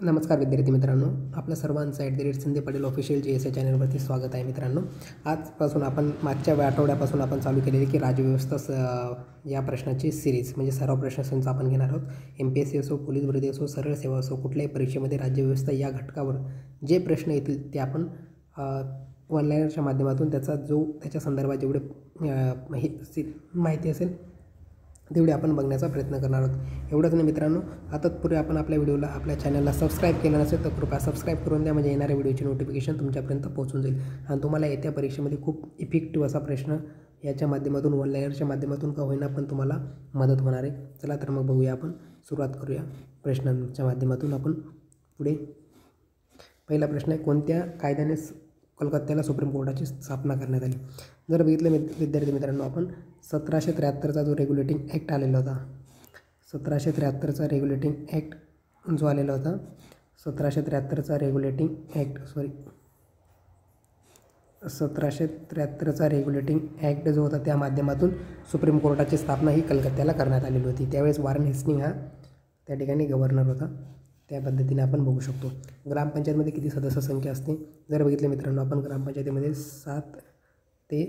नमस्कार विद्यार्थी मित्रांनो, आपल्या सर्वांचं @संदीप पाटील ऑफिशियल GSA चॅनलवरती स्वागत आहे. मित्रांनो, आजपासून आपण मागच्या आठवड्यापासून आपण चालू केलेली की राज्यव्यवस्था या प्रश्नाची सिरीज म्हणजे सराव प्रश्नसंच आपण घेणार आहोत. MPSC असो, पोलीस भरती असो, सरळ सेवा असो, कुठल्याही परीक्षेमध्ये राज्यव्यवस्था या घटकावर जे प्रश्न येतील ते आपण ऑनलाईनच्या माध्यमातून त्याच्या संदर्भात जेवढे माहिती असेल तेवढे आपण बघण्याचा प्रयत्न करणार आहोत. एवढंच नाही मित्रांनो, आता तत्पूर्वी आपण आपल्या चॅनलला सबस्क्राईब केलं नसेल तर कृपया सबस्क्राईब करून द्या, म्हणजे येणाऱ्या व्हिडिओची नोटिफिकेशन तुमच्यापर्यंत पोहोचून जाईल आणि तुम्हाला येत्या परीक्षेमध्ये खूप इफेक्टिव्ह असा प्रश्न याच्या माध्यमातून ऑनलाईनच्या माध्यमातून का होईना पण तुम्हाला मदत होणार आहे. चला तर मग बघूया, आपण सुरुवात करूया प्रश्नांच्या माध्यमातून. आपण पुढे पहिला प्रश्न आहे, कोणत्या कायद्याने कलकत्त्याला सुप्रीम कोर्टाची स्थापना करण्यात आली? जर बघितलं विद्यार्थी मित्रांनो, आपण 1773चा जो रेग्युलेटिंग ॲक्ट आलेला होता, 1773चा रेग्युलेटिंग ॲक्ट जो आलेला होता, 1773चा रेग्युलेटिंग ॲक्ट जो होता त्या माध्यमातून सुप्रीम कोर्टाची स्थापना ही कलकत्त्याला करण्यात आलेली होती. त्यावेळेस वॉरेन हेस्टिंग हा त्या ठिकाणी गव्हर्नर होता. त्या पद्धतीने आपण बघू शकतो. ग्रामपंचायतमध्ये किती सदस्य संख्या असते? जर बघितलं मित्रांनो, आपण ग्रामपंचायतीमध्ये 7 ते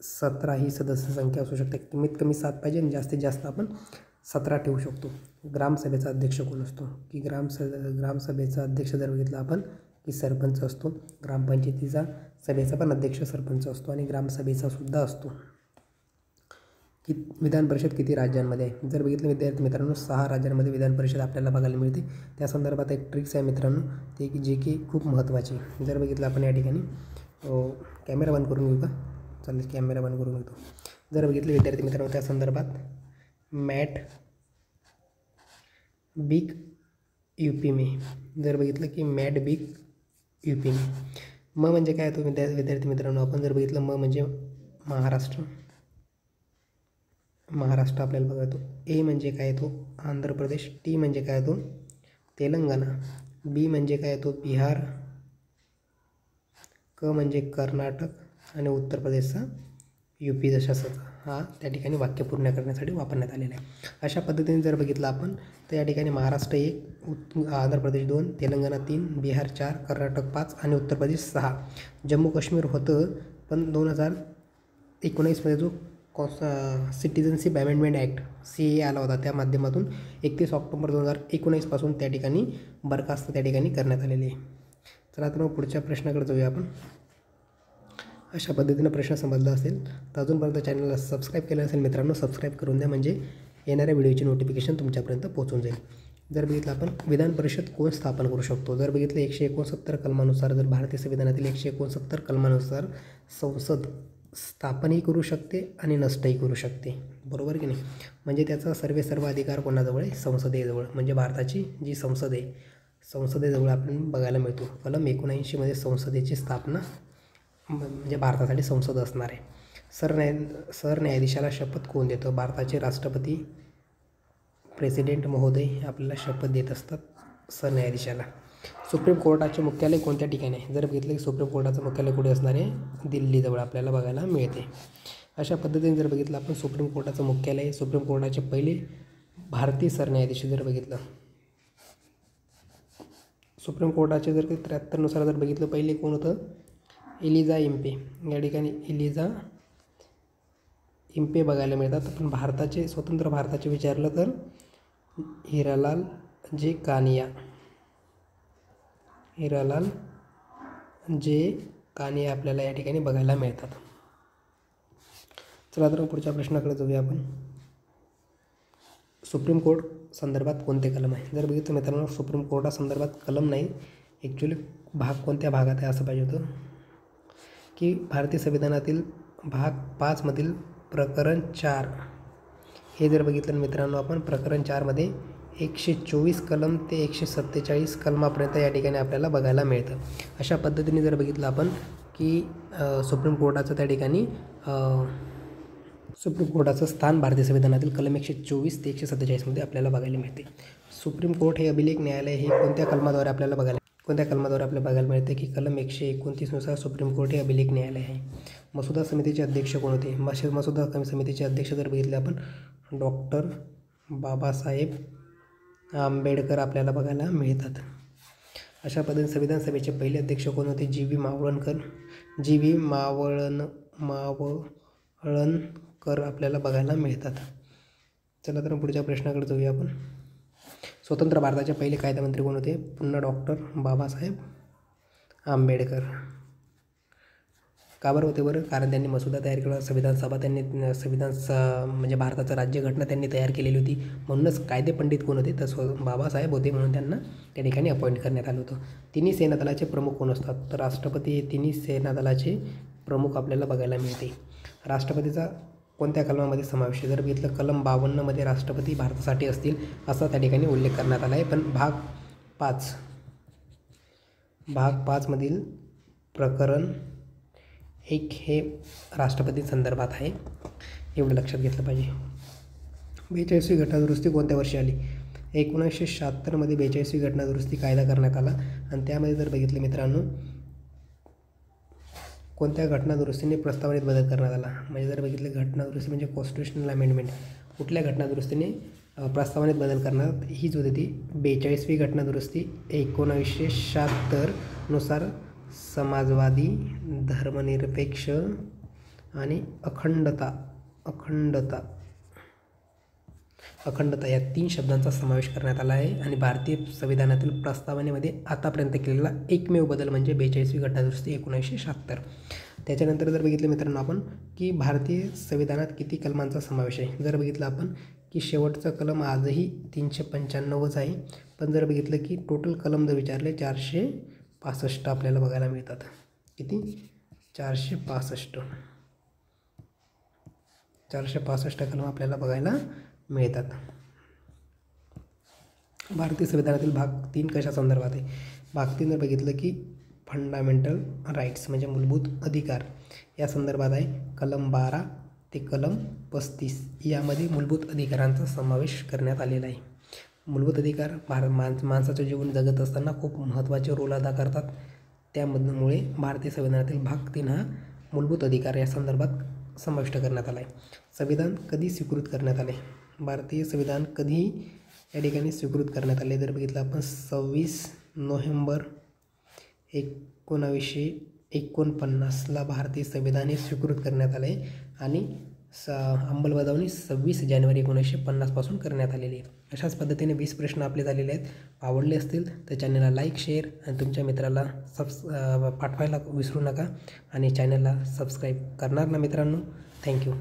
17 ही सदस्य संख्या असू शकते. कमीत कमी 7 पाहिजे आणि जास्तीत जास्त आपण 17 ठेवू शकतो. ग्रामसभेचा अध्यक्ष कोण असतो? की ग्रामसभेचा अध्यक्ष जर बघितलं आपण की सरपंच असतो. ग्रामपंचायतीचा सभेचा पण अध्यक्ष सरपंच असतो आणि ग्रामसभेचा सुद्धा असतो. की विधान परिषद किती राज्यांमध्ये आहे? जर बघितलं विद्यार्थी मित्रांनो, 6 राज्यांमध्ये विधान परिषद आपल्याला बघायला मिळते. त्या संदर्भात एक ट्रिक्स आहे मित्रांनो, ते की जे की खूप महत्त्वाची. जर बघितलं आपण या ठिकाणी कॅमेरा बंद करून घेऊ का? चालेल, कॅमेरा बंद करून घेतो. जर बघितलं विद्यार्थी मित्रांनो, त्या संदर्भात मॅट बिग यूपी में, जर बघितलं की मॅट बिग यूपी में. म म्हणजे काय तो विद्यार्थी मित्रांनो, आपण जर बघितलं म म्हणजे महाराष्ट्र आपल्याला बघा येतो. ए म्हणजे काय तो आंध्र प्रदेश, टी म्हणजे काय तो तेलंगणा, बी म्हणजे काय तो बिहार, क म्हणजे कर्नाटक आणि उत्तर प्रदेशचा UP जशाचा हा त्या ठिकाणी वाक्य पूर्ण करण्यासाठी वापरण्यात आलेला आहे. अशा पद्धतीने जर बघितलं आपण तर या ठिकाणी महाराष्ट्र 1, आंध्र प्रदेश 2, तेलंगणा 3, बिहार 4, कर्नाटक 5 आणि उत्तर प्रदेश 6. जम्मू काश्मीर होतं, पण 2019मध्ये जो सिटिझनशिप अमेंडमेंट ॲक्ट CAA आला होता, त्या माध्यमातून 31 ऑक्टोबर 2019पासून त्या ठिकाणी बरखास्त त्या ठिकाणी करण्यात आलेले आहे. चला तर मग पुढच्या प्रश्नाकडे जाऊया आपण. अशा पद्धतीनं प्रश्न समजला असेल तर अजूनपर्यंत चॅनलला सबस्क्राईब केलं असेल मित्रांनो, सबस्क्राईब करून द्या, म्हणजे येणाऱ्या व्हिडिओची नोटिफिकेशन तुमच्यापर्यंत पोहोचून जाईल. जर बघितलं आपण विधान परिषद कोण स्थापन करू शकतो? जर बघितलं 169 कलमानुसार, जर भारतीय संविधानातील 169 कलमानुसार संसद स्थापनही करू शकते आणि नष्टही करू शकते, बरोबर की नाही? म्हणजे त्याचा सर्व अधिकार कोणाजवळ आहे? संसदेजवळ. म्हणजे भारताची जी संसद आहे, संसदेजवळ आपण बघायला मिळतो. कलम 79मध्ये संसदेची स्थापना म्हणजे भारतासाठी संसद असणार आहे. सरन्यायाधीशाला शपथ कोण देतं? भारताचे राष्ट्रपती प्रेसिडेंट महोदय आपल्याला शपथ देत असतात सरन्यायाधीशाला. सुप्रीम कोर्टाचे मुख्यालय कोणत्या ठिकाणी आहे? जर बघितलं की सुप्रीम कोर्टाचं मुख्यालय कुठे असणार आहे? दिल्लीजवळ आपल्याला बघायला मिळते. अशा पद्धतीने जर बघितलं आपण सुप्रीम कोर्टाचं मुख्यालय, सुप्रीम कोर्टाचे पहिले भारतीय सरन्यायाधीश जर बघितलं, सुप्रीम कोर्टाचे जर 73नुसार जर बघितलं पहिले कोण होतं? Eliza Impey. या ठिकाणी एलिझा इम्पे बघायला मिळतात. पण स्वतंत्र भारताचे विचारलं तर हिरालाल जे कानिया आपल्याला या ठिकाणी बघायला मिळतात. चला तर पुढच्या प्रश्नाकडे जाऊया आपण. सुप्रीम कोर्ट संदर्भात कोणते कलम आहे? जर बघितलं मित्रांनो, सुप्रीम कोर्टासंदर्भात कलम नाही, ॲक्च्युली भाग कोणत्या भागात आहे असं पाहिजे होतं की भारतीय संविधानातील भाग 5 मधील प्रकरण 4 हे जर बघितलं मित्रांनो, आपण प्रकरण 4मध्ये 124 कलम ते 147 कलमापर्यंत या ठिकाणी आपल्याला बघायला मिळतं. अशा पद्धतीने जर बघितलं आपण की सुप्रीम कोर्टाचं त्या ठिकाणी सुप्रीम कोर्टाचं स्थान भारतीय संविधानातील कलम 124 ते 147मध्ये आपल्याला बघायला मिळते. सुप्रीम कोर्ट हे अभिलेख न्यायालय हे कोणत्या कलमाद्वारे आपल्याला बघायला मिळते? की कलम 129नुसार सुप्रीम कोर्ट हे अभिलेख न्यायालय आहे. मसुदा समितीचे अध्यक्ष कोण होते? मसुदा समितीचे अध्यक्ष जर बघितले आपण डॉक्टर बाबासाहेब आंबेडकर आपल्याला बघायला मिळतात. अशा पद्धतीने संविधान सभेचे पहिले अध्यक्ष कोण होते? जी.व्ही. मावळणकर आपल्याला बघायला मिळतात. चला तर पुढच्या प्रश्नाकडे जाऊया आपण. स्वतंत्र भारताचे पहिले कायदामंत्री कोण होते? पुन्हा डॉक्टर बाबासाहेब आंबेडकर. का बरं होते बरं? कारण त्यांनी मसुदा तयार केला, म्हणजे भारताचं राज्यघटना त्यांनी तयार केलेली होती. म्हणूनच कायदे पंडित कोण होते? तर बाबासाहेब होते, म्हणून त्यांना त्या ठिकाणी अपॉइंट करण्यात आलं होतं. तिन्ही सेनादलाचे प्रमुख कोण असतात? तर राष्ट्रपती हे तिन्ही सेनादलाचे प्रमुख आपल्याला बघायला मिळते. राष्ट्रपतीचा कोणत्या कलमामध्ये समावेश आहे? जर बघितलं कलम 52मध्ये राष्ट्रपती भारतासाठी असतील असा त्या ठिकाणी उल्लेख करण्यात आला आहे. पण भाग 5मधील प्रकरण 1 हे राष्ट्रपती संदर्भात आहे, एवढं लक्षात घेतलं पाहिजे. 42वी घटनादुरुस्ती कोणत्या वर्षी आली? 1976मध्ये 42वी घटनादुरुस्ती कायदा करण्यात आला. आणि त्यामध्ये जर बघितलं मित्रांनो, कोणत्या घटनादुरुस्तीने प्रस्तावनेत बदल करण्यात आला? म्हणजे जर बघितलं घटनादुरुस्ती म्हणजे कॉन्स्टिट्युशनल अमेंडमेंट, कुठल्या घटनादुरुस्तीने प्रस्तावनेत बदल करण्यात, हीच होती ती 42वी घटनादुरुस्ती. 1976 नुसार समाजवादी, धर्मनिरपेक्ष आणि अखंडता या 3 शब्दांचा समावेश करण्यात आला आहे. आणि भारतीय संविधानातील प्रस्तावनेमध्ये आतापर्यंत केलेला एकमेव बदल म्हणजे 42वी घटनादुरुस्ती 1976. त्याच्यानंतर जर बघितलं मित्रांनो आपण की भारतीय संविधानात किती कलमांचा समावेश आहे, जर बघितलं आपण की शेवटचा कलम आजही 395च आहे. पण जर बघितलं की टोटल कलम जर विचारले 465 आपल्याला बघायला मिळतात. किती? 465 कलम आपल्याला बघायला मिळतात. भारतीय संविधानातील भाग 3 कशा संदर्भात आहे? भाग 3 जर बघितलं की फंडामेंटल राईट्स म्हणजे मूलभूत अधिकार या संदर्भात आहे. कलम 12 ते कलम 35 यामध्ये मूलभूत अधिकारांचा समावेश करण्यात आलेला आहे. मूलभूत अधिकार माणसाचं जीवन जगत असताना खूप महत्त्वाचे रोल अदा करतात. त्यामुळे भारतीय संविधानातील भाग 3 हा मूलभूत अधिकार या संदर्भात समाविष्ट करण्यात आला आहे. संविधान कधी स्वीकृत करण्यात आले? भारतीय संविधान कधी या ठिकाणी स्वीकृत करण्यात आले? जर बघितलं आपण 26 नोव्हेंबर 1949ला भारतीय संविधान हे स्वीकृत करण्यात आले आणि अंमलबजावणी 26 जानेवारी 1950 पासून करण्यात आलेली आहे. अशाच पद्धतीने 20 प्रश्न आपले झालेले आहेत. आवडले असतील तर चॅनलला लाईक, शेअर आणि तुमच्या मित्राला पाठवायला विसरू नका. आणि चॅनलला सबस्क्राईब करणार ना मित्रांनो. थँक्यू.